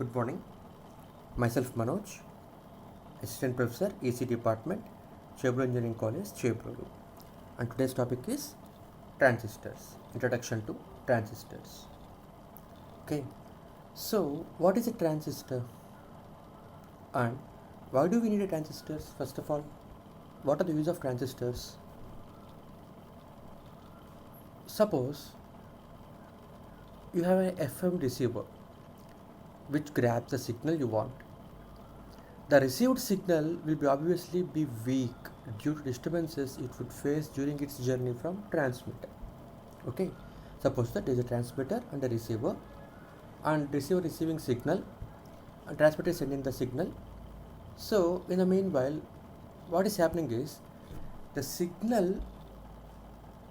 Good morning. Myself Manoj, Assistant Professor, EC Department, Chebroolu Engineering College, Chebroolu. And today's topic is transistors. Introduction to transistors. Okay. So, what is a transistor? And why do we need a transistors? First of all, what are the use of transistors? Suppose you have an FM receiver which grabs the signal you want. The received signal will obviously be weak due to disturbances it would face during its journey from transmitter. Okay, suppose that there is a transmitter and a receiver, and receiver receiving signal and transmitter is sending the signal. So in the meanwhile, what is happening is the signal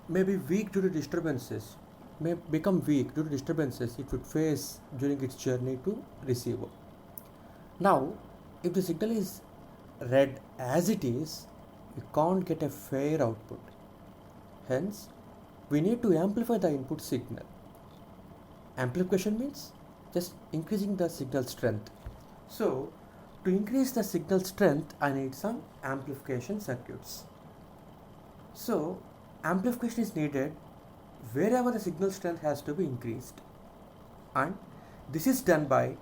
may be weak due to disturbances, may become weak due to disturbances it would face during its journey to receiver. Now, if the signal is read as it is, we can't get a fair output. Hence, we need to amplify the input signal. Amplification means just increasing the signal strength. So, to increase the signal strength, I need some amplification circuits. So, amplification is needed wherever the signal strength has to be increased, and this is done by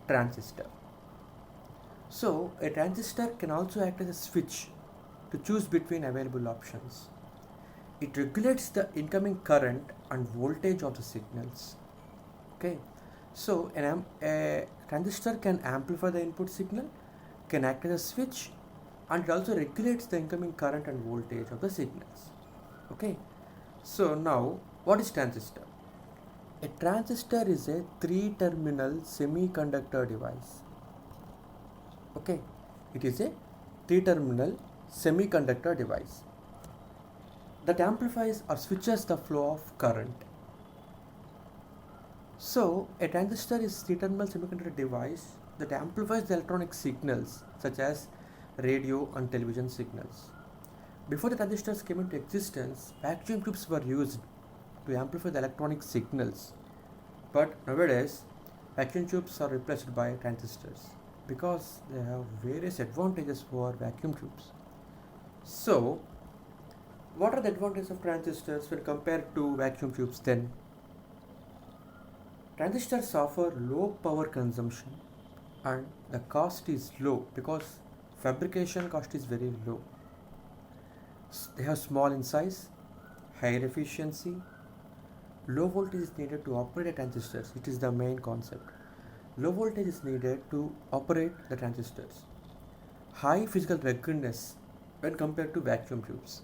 transistor. So, a transistor can also act as a switch to choose between available options. It regulates the incoming current and voltage of the signals. Okay, so a transistor can amplify the input signal, can act as a switch, and it also regulates the incoming current and voltage of the signals. Okay, so now what is transistor? A transistor is a three-terminal semiconductor device. Okay, it is a three-terminal semiconductor device that amplifies or switches the flow of current. So, a transistor is a three-terminal semiconductor device that amplifies the electronic signals such as radio and television signals. Before the transistors came into existence, vacuum tubes were used to amplify the electronic signals. But nowadays, vacuum tubes are replaced by transistors because they have various advantages for vacuum tubes. So, what are the advantages of transistors when compared to vacuum tubes then? Transistors offer low power consumption and the cost is low because fabrication cost is very low. They have small in size, higher efficiency, low voltage is needed to operate a transistor. It is the main concept. Low voltage is needed to operate the transistors. High physical ruggedness when compared to vacuum tubes,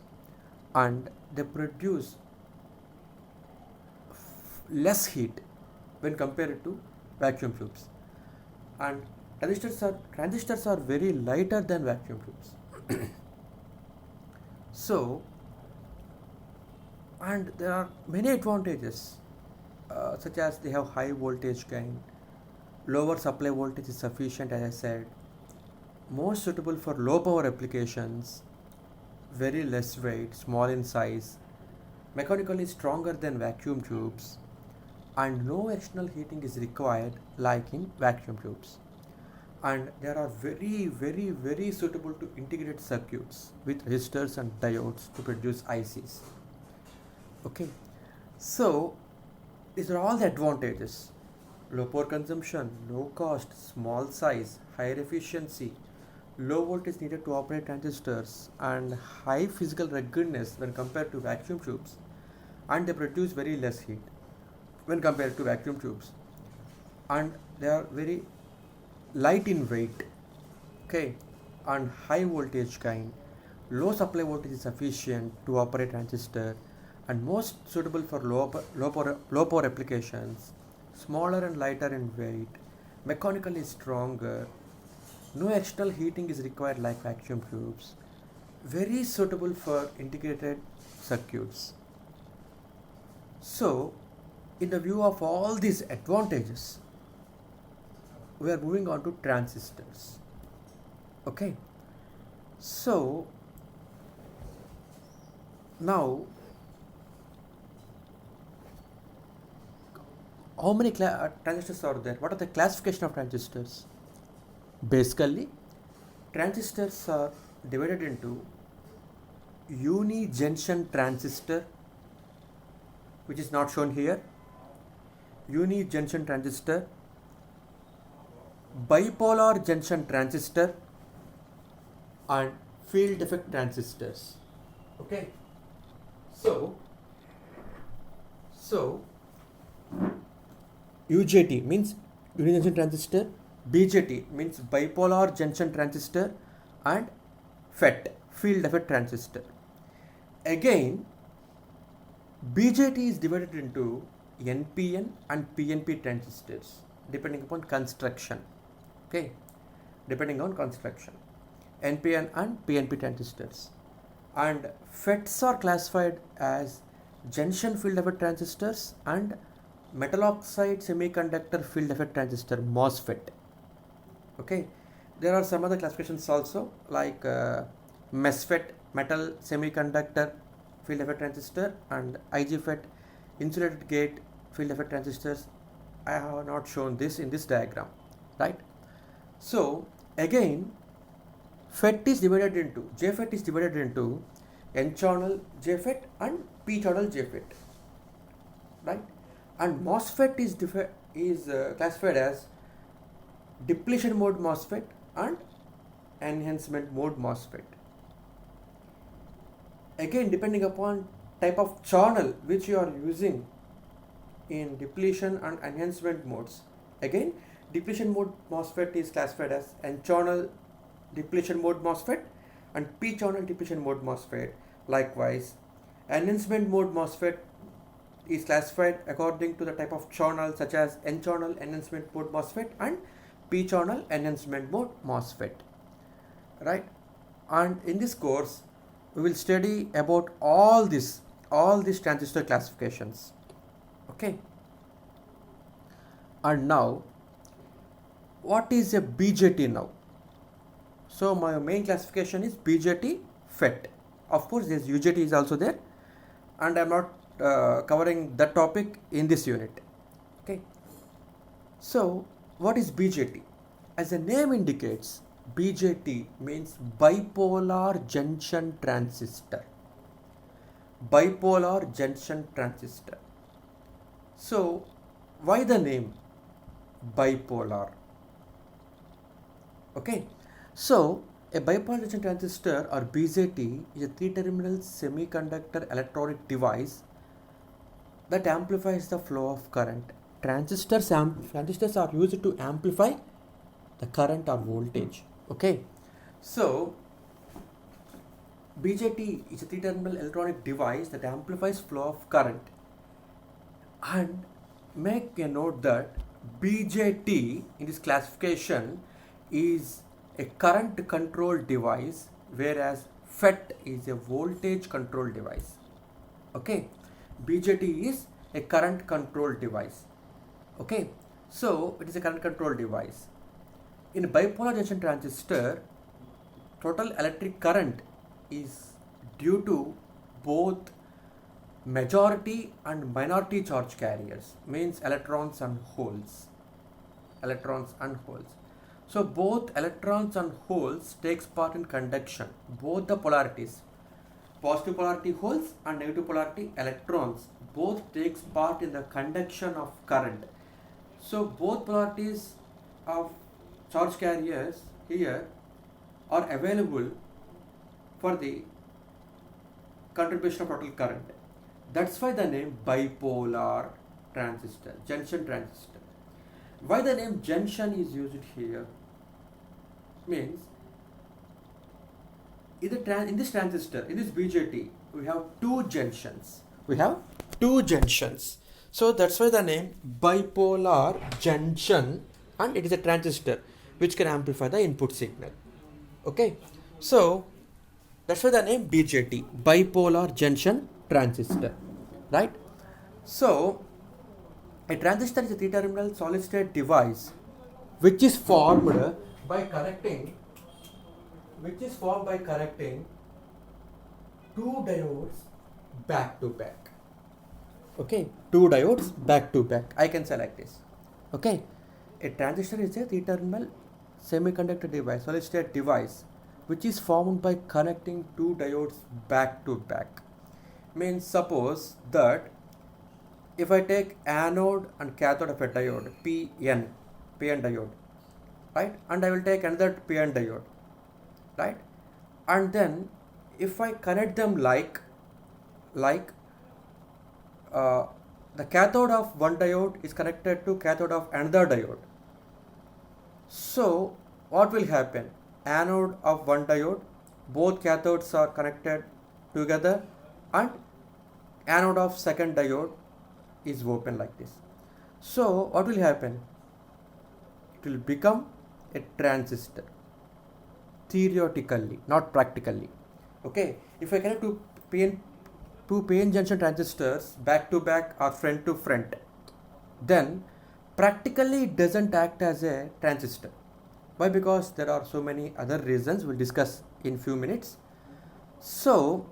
and they produce less heat when compared to vacuum tubes. And transistors are very lighter than vacuum tubes. So, and there are many advantages such as they have high voltage gain, lower supply voltage is sufficient as I said, more suitable for low power applications, very less weight, small in size, mechanically stronger than vacuum tubes, and no external heating is required like in vacuum tubes. And there are very suitable to integrate circuits with resistors and diodes to produce ICs. Okay, so these are all the advantages: low power consumption, low cost, small size, higher efficiency, low voltage needed to operate transistors, and high physical ruggedness when compared to vacuum tubes, and they produce very less heat when compared to vacuum tubes, and they are very light in weight. Okay, and high voltage gain, low supply voltage is sufficient to operate transistor, and most suitable for low power applications, smaller and lighter in weight, mechanically stronger, no external heating is required like vacuum tubes, very suitable for integrated circuits. So, in the view of all these advantages, we are moving on to transistors. Okay, so now how many transistors are there? What are the classification of transistors? Basically, transistors are divided into uni-junction transistor, which is not shown here, uni-junction transistor, bipolar junction transistor, and field effect transistors. Okay, so UJT means uni-junction transistor, BJT means bipolar junction transistor, and FET, field effect transistor. Again, BJT is divided into NPN and PNP transistors depending upon construction. Okay, depending on construction, NPN and PNP transistors. And FETs are classified as junction field effect transistors and metal oxide semiconductor field effect transistor, MOSFET. Okay, there are some other classifications also, like MESFET, metal semiconductor field effect transistor, and IGFET, insulated gate field effect transistors. I have not shown this in this diagram, right? So again, FET is divided into, JFET is divided into N channel JFET and P channel JFET, right? And MOSFET is classified as depletion mode MOSFET and enhancement mode MOSFET. Again, depending upon type of channel which you are using in depletion and enhancement modes, again depletion mode MOSFET is classified as N channel depletion mode MOSFET and P channel depletion mode MOSFET. Likewise, enhancement mode MOSFET is classified according to the type of channel, such as N channel enhancement mode MOSFET and P channel enhancement mode MOSFET, right? And in this course we will study about all these transistor classifications. Okay, and now what is a BJT now? So my main classification is BJT, FET. Of course, this UJT is also there, and I am not covering that topic in this unit. Okay, so what is BJT? As the name indicates, BJT means bipolar junction transistor. Bipolar junction transistor. So why the name bipolar? Okay, so a bipolar junction transistor, or BJT, is a three-terminal semiconductor electronic device that amplifies the flow of current. Transistors are used to amplify the current or voltage. Okay, so BJT is a three-terminal electronic device that amplifies flow of current. And make a note that BJT in this classification is a current control device, whereas FET is a voltage control device. Okay, BJT is a current control device. Okay, so it is a current control device. In a bipolar junction transistor, total electric current is due to both majority and minority charge carriers, means electrons and holes. So both electrons and holes takes part in conduction. Both the polarities, positive polarity holes and negative polarity electrons, both takes part in the conduction of current. So both polarities of charge carriers here are available for the contribution of total current. That's why the name bipolar transistor, junction transistor. Why the name junction is used here? Means in this transistor, in this BJT, we have two junctions. So that's why the name bipolar junction, and it is a transistor which can amplify the input signal. Okay, so that's why the name BJT, bipolar junction transistor, right? So a transistor is a three-terminal solid-state device which is formed by connecting two diodes back to back. Okay, two diodes back to back. I can say like this. Okay, a transistor is a three-terminal semiconductor device, solid state device, which is formed by connecting two diodes back to back. Means suppose that if I take anode and cathode of a diode, PN diode, right, and I will take another PN diode, right, and then if I connect them like the cathode of one diode is connected to cathode of another diode. So what will happen? Anode of one diode, both cathodes are connected together, and anode of second diode is open like this. So what will happen? It will become a transistor, theoretically, not practically. Okay, if I connect two PN junction transistors back to back or front to front, then practically it doesn't act as a transistor. Why? Because there are so many other reasons we'll discuss in few minutes. So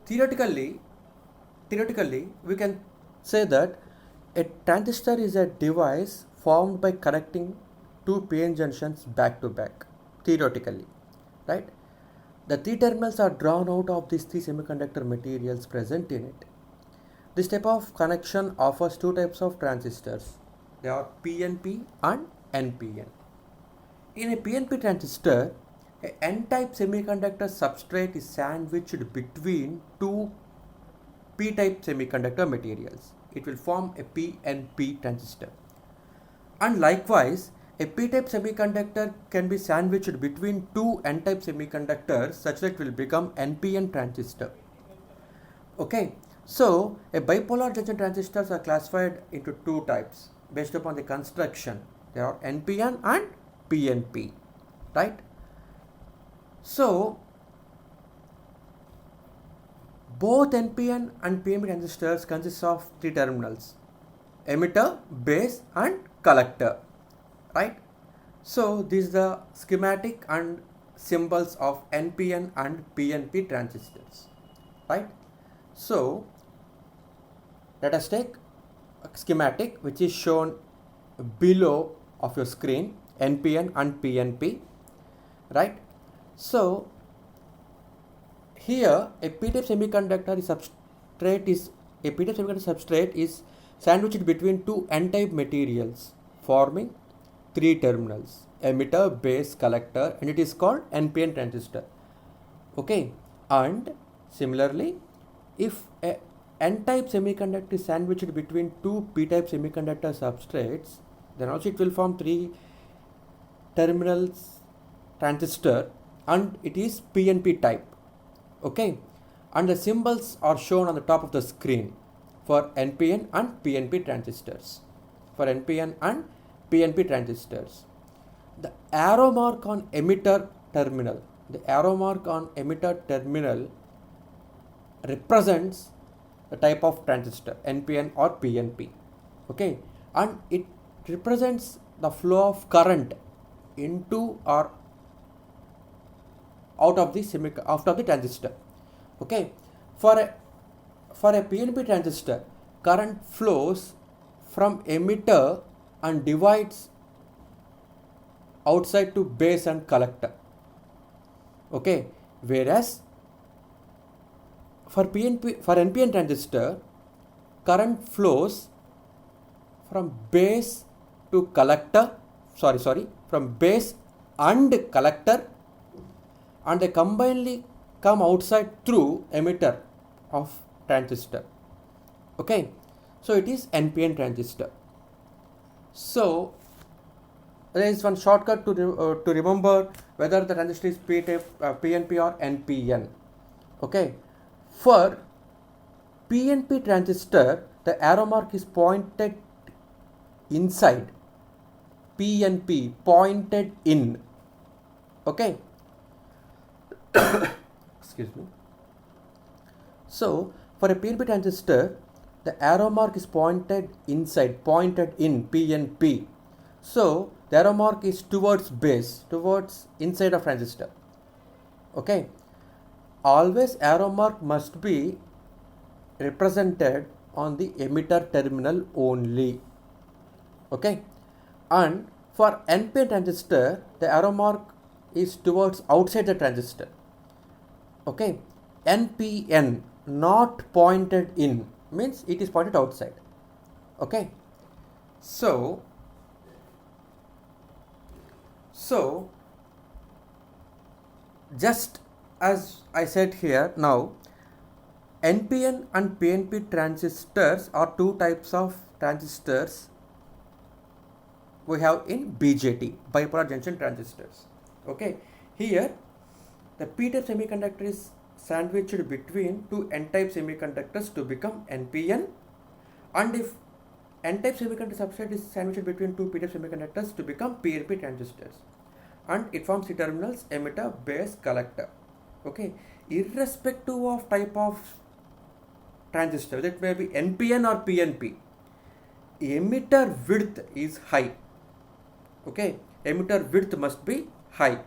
theoretically we can say that a transistor is a device formed by connecting two PN junctions back to back, theoretically, right? The three terminals are drawn out of these three semiconductor materials present in it. This type of connection offers two types of transistors. They are PNP and NPN. In a PNP transistor, a N-type semiconductor substrate is sandwiched between two P-type semiconductor materials. It will form a PNP transistor. And likewise, a P-type semiconductor can be sandwiched between two N-type semiconductors such that it will become NPN transistor. Okay, so a bipolar junction transistors are classified into two types based upon the construction. There are NPN and PNP, right? So both NPN and PNP transistors consist of three terminals: emitter, base and collector, right? So this is the schematic and symbols of NPN and PNP transistors, right? So let us take a schematic which is shown below of your screen, NPN and PNP, right? So here a p-type semiconductor substrate is sandwiched between two n-type materials forming three terminals: emitter, base, collector, and it is called NPN transistor. Okay, and similarly, if a n-type semiconductor is sandwiched between two p-type semiconductor substrates, then also it will form three terminals transistor, and it is PNP type. Okay, and the symbols are shown on the top of the screen for NPN and PNP transistors. For NPN and PNP transistors, the arrow mark on emitter terminal represents the type of transistor, NPN or PNP. Okay, and it represents the flow of current into or out of the transistor. Okay, for a PNP transistor, current flows from emitter and divides outside to base and collector. Okay, whereas for NPN transistor, current flows from base to collector, from base and collector, and they combinedly come outside through emitter of transistor. Okay, so it is NPN transistor. So there is one shortcut to remember whether the transistor is PNP or NPN. Okay, for PNP transistor, the arrow mark is pointed inside. PNP, pointed in. Okay. Excuse me. So for a PNP transistor, the arrow mark is pointed inside, pointed in, PNP. So the arrow mark is towards base, towards inside of transistor. Okay. Always arrow mark must be represented on the emitter terminal only. Okay, and for NPN transistor, the arrow mark is towards outside the transistor. Okay, NPN not pointed in means it is pointed outside. Okay, so just as I said here, now NPN and PNP transistors are two types of transistors we have in BJT, bipolar junction transistors. Okay, here the p-type semiconductor is sandwiched between two n-type semiconductors to become NPN, and if n-type semiconductor substrate is sandwiched between two p-type semiconductors to become PNP transistors, and it forms the terminals emitter, base, collector. Okay, irrespective of type of transistor, that may be NPN or PNP, emitter width is high. Okay, emitter width must be high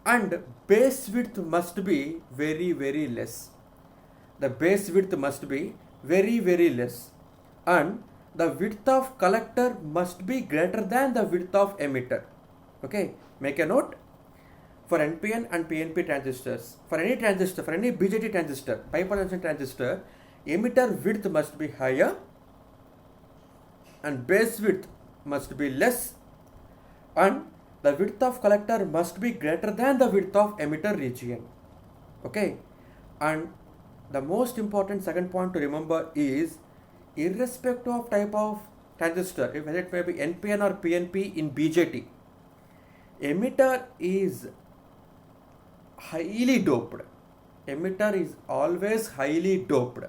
and base width must be very less. The base width must be very less, and the width of collector must be greater than the width of emitter. Okay, make a note. For NPN and PNP transistors, for any transistor, for any BJT transistor, bipolar junction transistor, emitter width must be higher and base width must be less, and the width of collector must be greater than the width of emitter region. Okay, and the most important second point to remember is, irrespective of type of transistor, whether it may be NPN or PNP in BJT, emitter is highly doped. Emitter is always highly doped.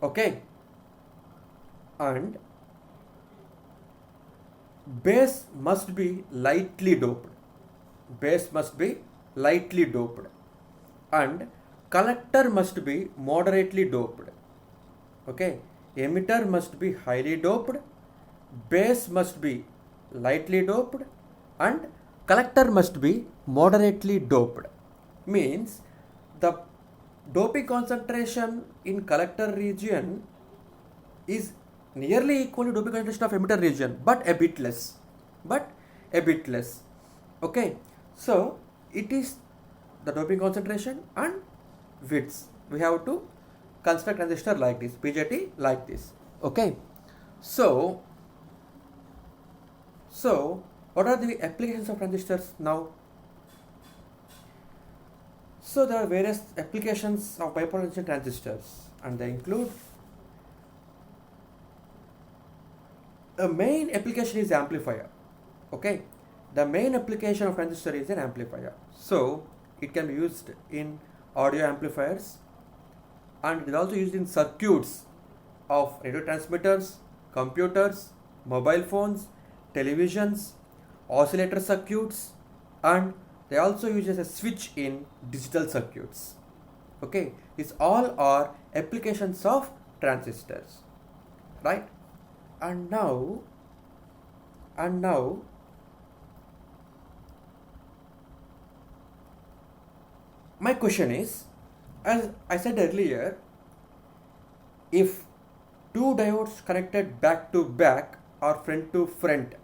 Okay, and base must be lightly doped. Base must be lightly doped, and collector must be moderately doped. Okay, emitter must be highly doped, base must be lightly doped, and collector must be moderately doped. Means the doping concentration in collector region is nearly equal to doping concentration of emitter region, but a bit less. Okay, so it is the doping concentration and widths. We have to construct transistor like this, BJT like this. Okay, so what are the applications of transistors now? So there are various applications of bipolar junction transistors, and they include, the main application is amplifier. Okay, the main application of transistor is an amplifier. So it can be used in audio amplifiers, and it is also used in circuits of radio transmitters, computers, mobile phones, televisions, oscillator circuits, and they also use as a switch in digital circuits. Okay, these all are applications of transistors, right? And now my question is, as I said earlier, if two diodes connected back to back or front to front,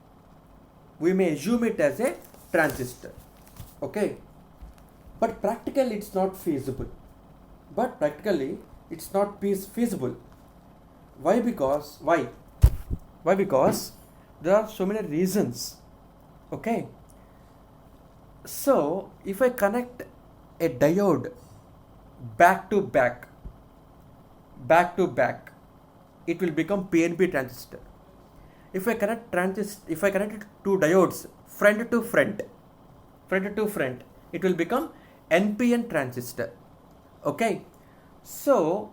we may assume it as a transistor. Okay, but practically it's not feasible. Feasible. Why? Because there are so many reasons. Okay, so if I connect a diode back to back, it will become PNP transistor. If I connect two diodes front to front, it will become NPN transistor. Okay, so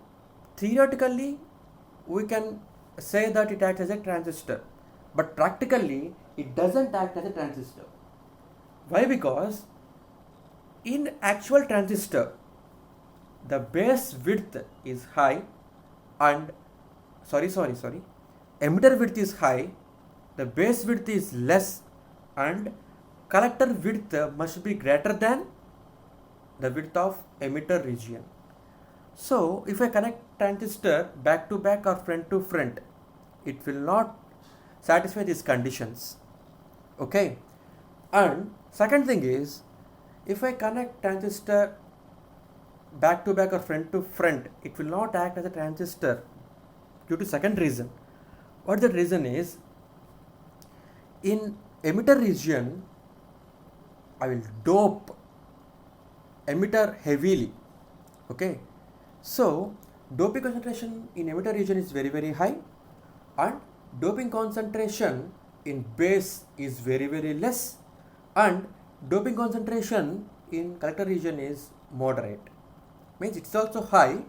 theoretically we can say that it acts as a transistor, but practically it doesn't act as a transistor. Why? Because in actual transistor, the base width is high and emitter width is high, the base width is less, and collector width must be greater than the width of emitter region. So if I connect transistor back to back or front to front, it will not satisfy these conditions. Okay. And second thing is, if I connect transistor back to back or front to front, it will not act as a transistor due to second reason. What the reason is, in emitter region, I will dope emitter heavily. Okay. So doping concentration in emitter region is very high, and doping concentration in base is very less, and doping concentration in collector region is moderate. Means it's also high,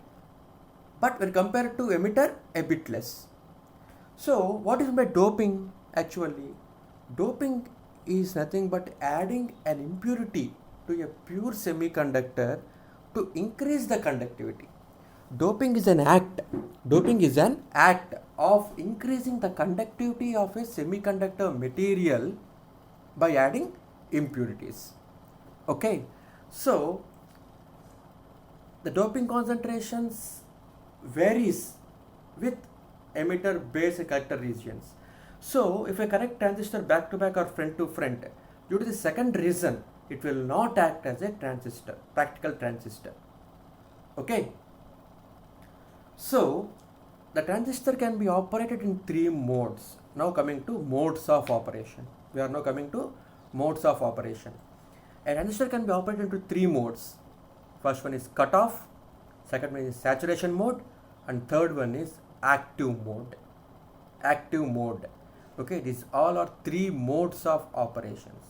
but when compared to emitter, a bit less. So what is by doping actually? Doping is nothing but adding an impurity to a pure semiconductor to increase the conductivity. Doping is an act. Doping is an act of increasing the conductivity of a semiconductor material by adding impurities. Okay. So the doping concentrations varies with emitter, base and collector regions. So if I connect transistor back to back or front to front, due to the second reason, it will not act as a transistor, practical transistor. Okay. So the transistor can be operated in three modes. Now coming to modes of operation. We are now coming to modes of operation. A transistor can be operated into three modes. First one is cutoff, second one is saturation mode, and third one is active mode. Active mode. Okay, these all are three modes of operations.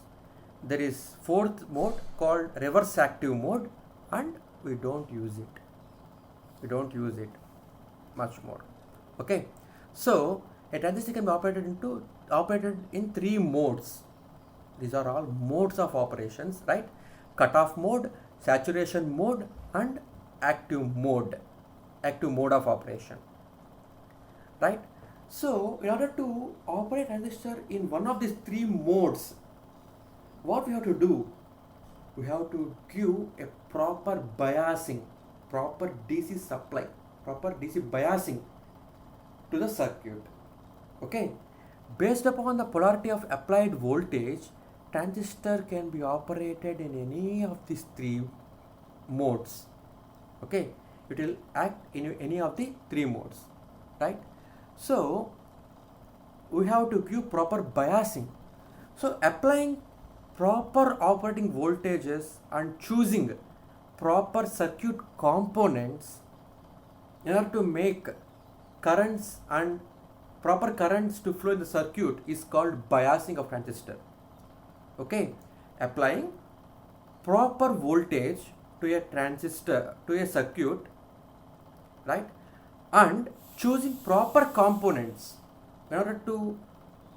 There is fourth mode called reverse active mode, and we don't use it. We don't use it much more. Okay, so a transistor can be operated in three modes. These are all modes of operations, right? Cutoff mode, saturation mode, and active mode of operation, right? So in order to operate transistor in one of these three modes, what we have to do, we have to give a proper biasing, proper DC supply, proper DC biasing to the circuit. Okay, based upon the polarity of applied voltage, transistor can be operated in any of these three modes. Okay, it will act in any of the three modes, right? So we have to give proper biasing. So applying proper operating voltages and choosing proper circuit components in order to make currents and proper currents to flow in the circuit is called biasing of transistor. Okay, applying proper voltage to a transistor, to a circuit, right, and choosing proper components in order to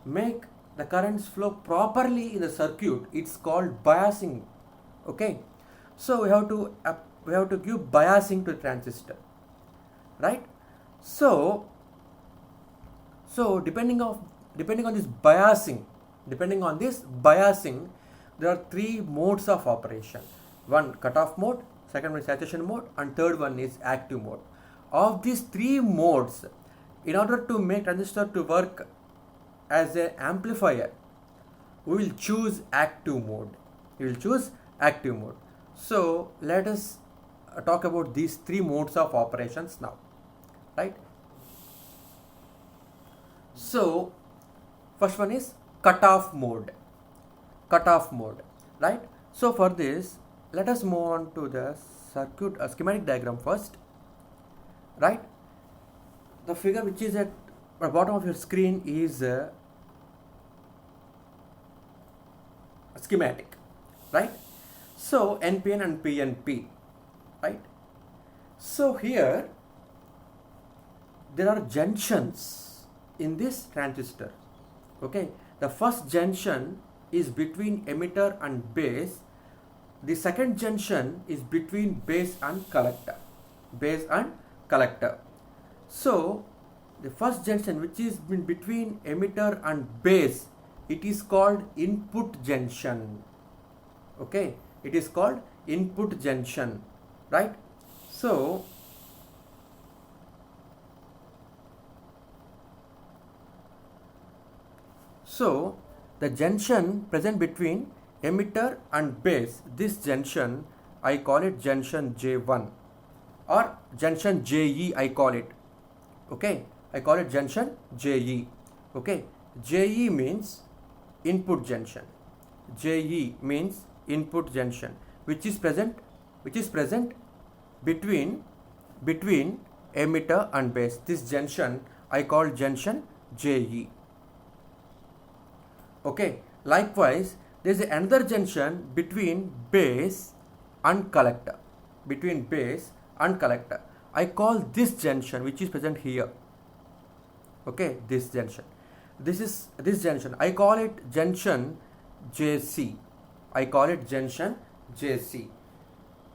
make the currents flow properly in the circuit, it's called biasing. Okay, so we have to give biasing to the transistor, right? So depending on this biasing, there are three modes of operation. One cutoff mode, second one is saturation mode, and third one is active mode. Of these three modes, in order to make transistor to work as an amplifier, we will choose active mode. So let us talk about these three modes of operations now, right? So first one is cutoff mode, right? So for this, let us move on to the circuit schematic diagram first, right? The figure which is at the bottom of your screen is a schematic, right? So NPN and PNP, right? So here there are junctions in this transistor. Okay, the first junction is between emitter and base. The second junction is between base and collector. So the first junction, which is between emitter and base, it is called input junction. Okay, it is called input junction, right? So So the junction present between emitter and base, this junction I call it junction J1 or junction JE I call it. Okay, I call it junction JE. Okay, JE means input junction. JE means input junction which is present between emitter and base. This junction I call junction JE. Okay, likewise there is another junction between base and collector. I call this junction which is present here. Okay, this junction. This junction. I call it junction JC.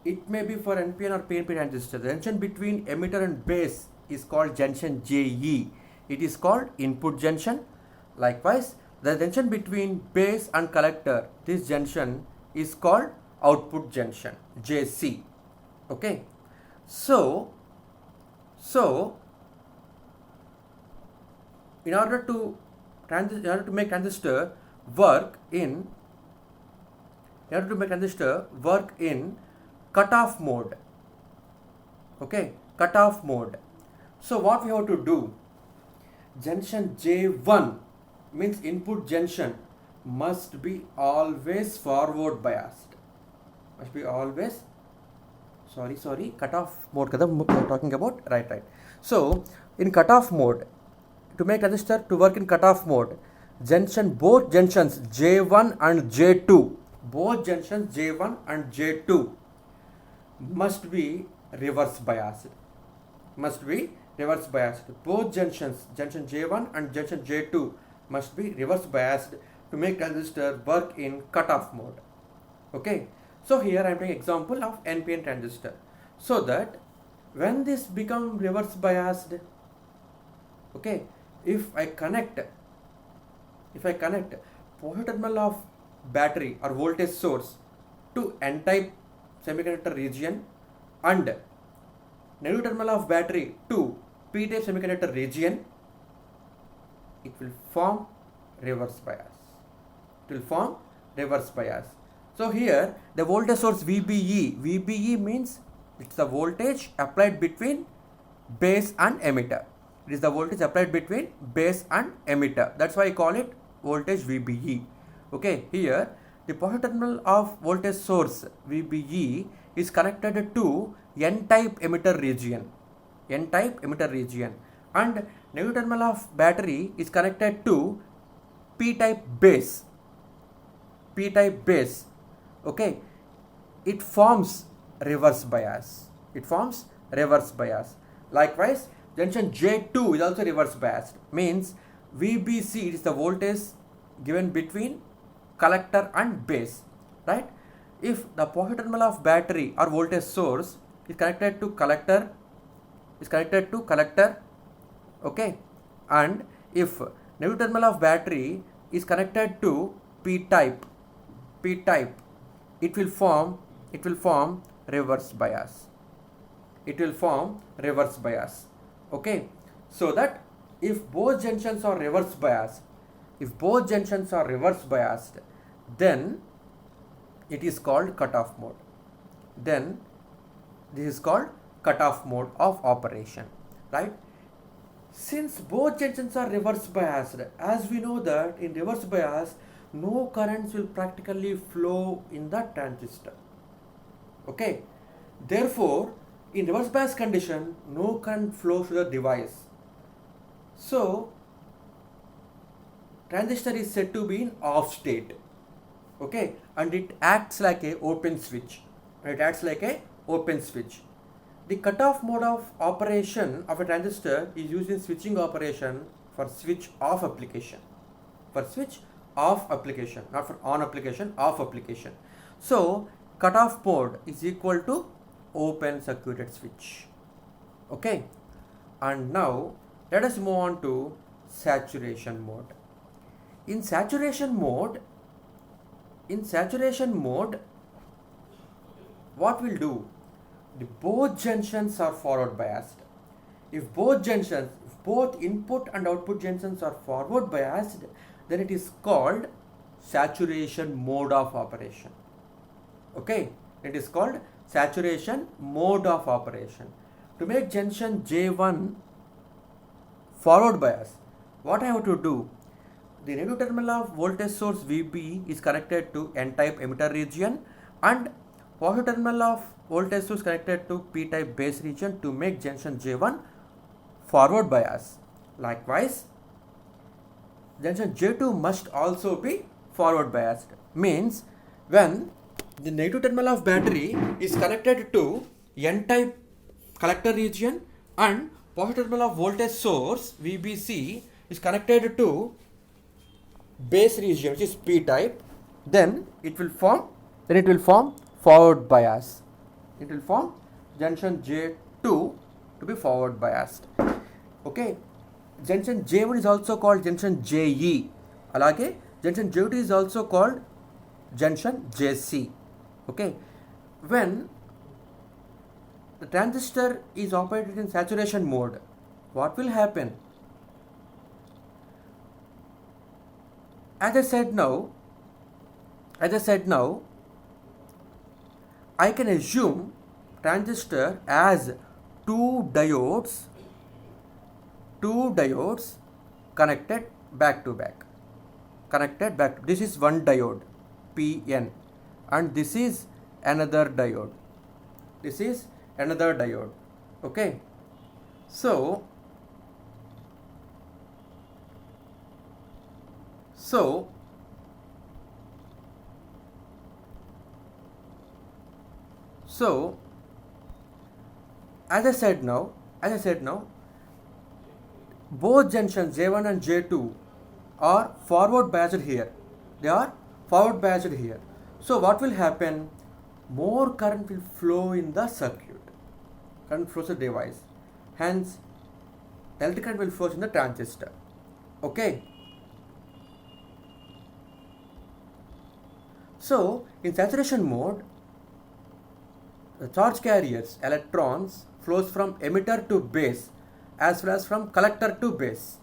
It may be for NPN or PNP transistor. The junction between emitter and base is called junction JE. It is called input junction. Likewise, the junction between base and collector, this junction is called output junction, JC. Okay. So in order to make transistor work in cutoff mode. Okay, cutoff mode. So what we have to do? Junction J1 means input junction must be always forward biased. Cutoff mode kada we are talking about, right. So in cutoff mode, to make resistor to work in cutoff mode, both junctions J1 and J2 must be reverse biased. Both junctions, junction J1 and junction J2 must be reverse biased to make transistor work in cutoff mode. Okay, so here I am taking example of NPN transistor, so that when this become reverse biased, okay, if I connect positive terminal of battery or voltage source to N-type semiconductor region and negative terminal of battery to P-type semiconductor region, it will form reverse bias. So here the voltage source VBE means it's the voltage applied between base and emitter. It is the voltage applied between base and emitter. That's why I call it voltage VBE. Okay, here the positive terminal of voltage source VBE is connected to N-type emitter region, and negative terminal of battery is connected to P-type base. Okay, it forms reverse bias. Likewise, junction J2 is also reverse biased. Means VBC is the voltage given between collector and base, right? If the positive terminal of battery or voltage source is connected to collector, okay, and if negative terminal of battery is connected to P-type, it will form reverse bias. Okay, so that if both junctions are reverse biased, then it is called cutoff mode. Then this is called cutoff mode of operation, right? Since both junctions are reverse biased, as we know that in reverse bias, no currents will practically flow in the transistor. Okay, therefore in reverse bias condition, no current flows to the device. So transistor is said to be in off state. Okay, and it acts like a open switch. The cutoff mode of operation of a transistor is used in switching operation for switch off application. Not for on application, off application. So cutoff mode is equal to open circuited switch. Okay, and now let us move on to saturation mode. In saturation mode, what we'll do? Both junctions are forward biased. If both input and output junctions are forward biased, then it is called saturation mode of operation. Okay, it is called saturation mode of operation. To make junction J1 forward bias, what I have to do? The negative terminal of voltage source VB is connected to N-type emitter region and positive terminal of voltage source connected to P-type base region to make junction J1 forward bias. Likewise, junction J2 must also be forward biased. Means when the negative terminal of battery is connected to N-type collector region and positive terminal of voltage source VBC is connected to base region, which is P-type, then it will form forward bias. It will form junction J2 to be forward biased. Okay, junction J1 is also called junction JE. Alage junction J2 is also called junction JC. Okay, when the transistor is operated in saturation mode, what will happen? As I said now, I can assume transistor as two diodes connected back to back. This is one diode PN and this is another diode. Okay, so as I said now, both junctions J1 and J2 are forward biased here. So what will happen? More current will flow in the circuit. Current flows the device. Hence, electric current will flow in the transistor. Okay. So, in saturation mode, the charge carriers, electrons, flows from emitter to base as well as from collector to base.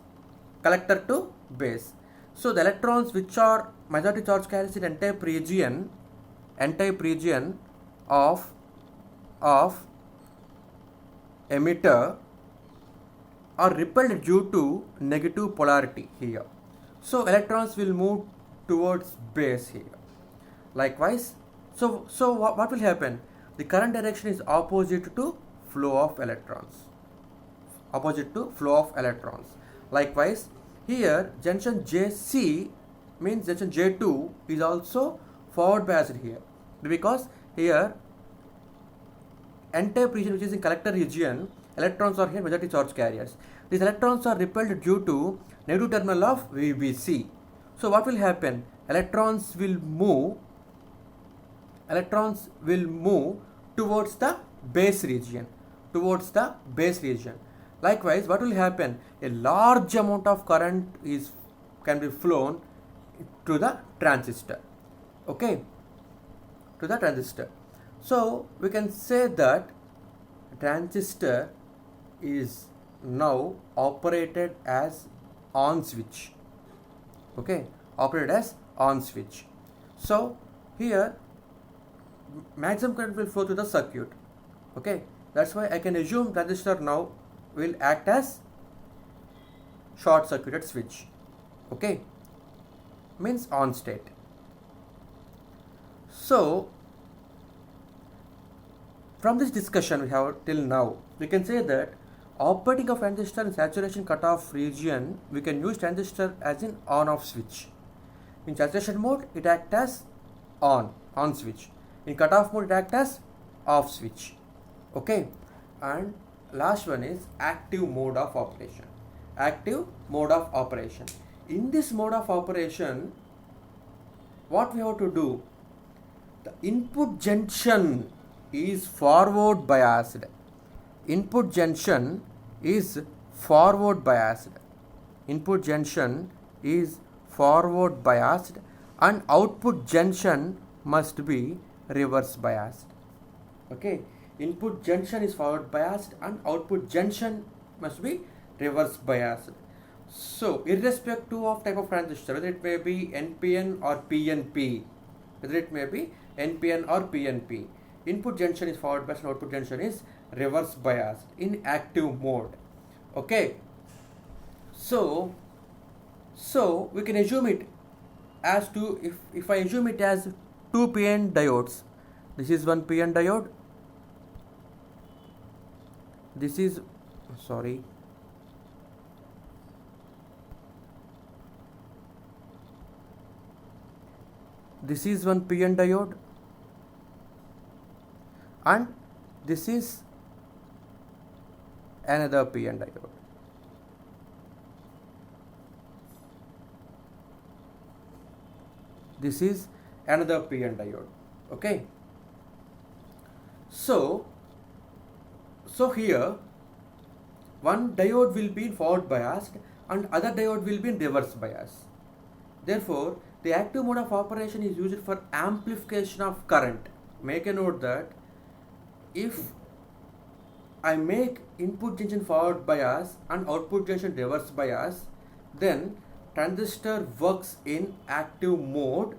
So, the electrons which are majority charge carriers in N-type region of emitter are repelled due to negative polarity here. So, electrons will move towards base here. Likewise, so what will happen? The current direction is opposite to flow of electrons. Likewise, here junction JC means junction J2 is also forward biased here, because here N-type region, which is in collector region, electrons are here majority charge carriers. These electrons are repelled due to negative terminal of VBC. So what will happen? Electrons will move towards the base region. Likewise, what will happen? A large amount of current can be flown to the transistor. Okay, to the transistor. So we can say that transistor is now operated as on switch. Okay, So here maximum current will flow to the circuit. Okay, that's why I can assume transistor now will act as short circuited switch. Okay, means on state. So from this discussion we have till now, we can say that operating of transistor in saturation cutoff region, we can use transistor as an on-off switch. In saturation mode, it acts as on switch. In cutoff mode, it acts as off switch. Okay, and last one is active mode of operation. In this mode of operation, what we have to do? The input junction is forward biased. Input junction is forward biased and output junction must be reverse biased. Okay, input junction is forward biased and output junction must be reverse biased. So, irrespective of type of transistor, whether it may be NPN or PNP, whether it may be NPN or PNP, input junction is forward biased and output junction is reverse biased in active mode. Okay. So we can assume it as to, if I assume it as two PN diodes, this is one PN diode, this is, sorry, this is one PN diode, and this is another PN diode. This is another PN diode. Okay. So here one diode will be in forward biased and other diode will be in reverse bias. Therefore, the active mode of operation is used for amplification of current. Make a note that if I make input junction forward bias and output junction reverse bias, then transistor works in active mode.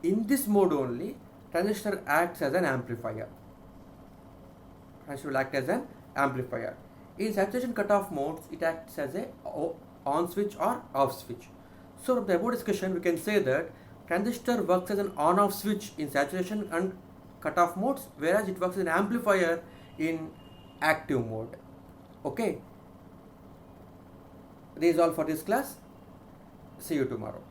In this mode only, transistor acts as an amplifier. Transistor will act as an amplifier. In saturation cutoff modes, it acts as a on switch or off switch. So from the above discussion, we can say that transistor works as an on-off switch in saturation and cutoff modes, whereas it works as an amplifier in active mode. Okay. This is all for this class. See you tomorrow.